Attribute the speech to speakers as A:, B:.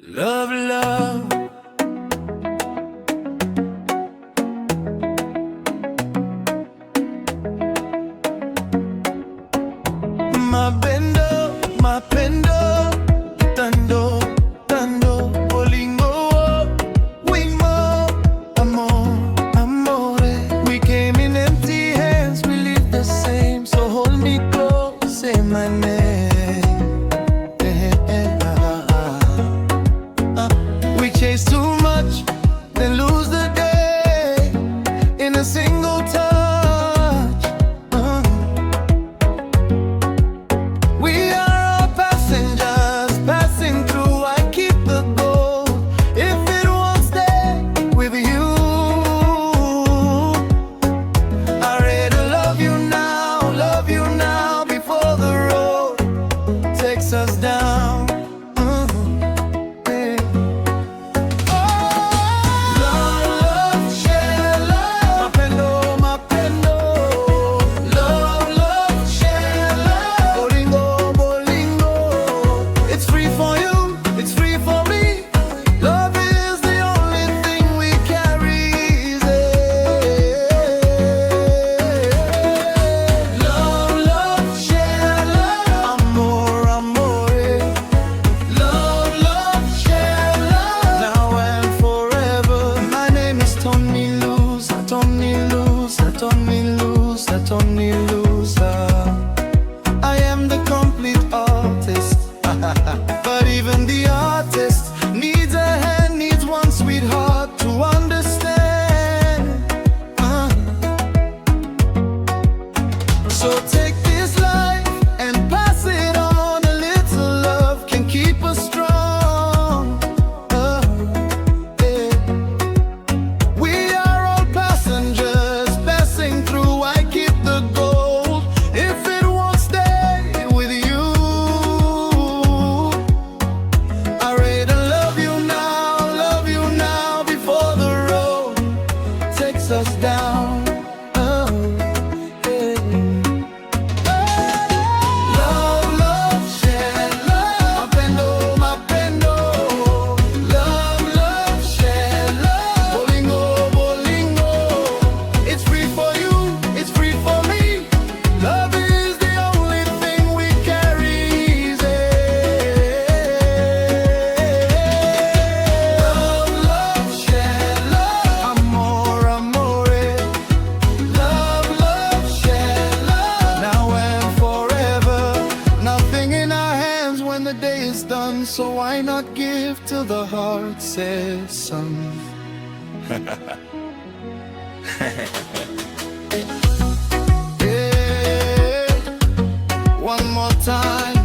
A: Love, love. Mapendo, mapendo, tando, tando, bolingo, wimo, amor, amore. We came in empty hands, we live the same, so hold me close, say my name. We chase too much, then lose the day in a single touch. We are all passengers passing through. I keep the goal if it won't stay with you. I ready to love you now before the road takes us down. Tony Luza. I am the complete artist, but even the artist needs a hand, needs one sweetheart to understand. So take this life and pass it on. A little love can keep us strong. Yeah. We are all passengers passing through. Us down. Love, love, share love. Mapendo, mapendo. Love, love, share love. Bolingo, bolingo. It's free for you, it's free for me. Love is the only thing we carry. Love, love, share love. Amor, amor. The day is done, so why not give till the heart says some. Yeah, one more time.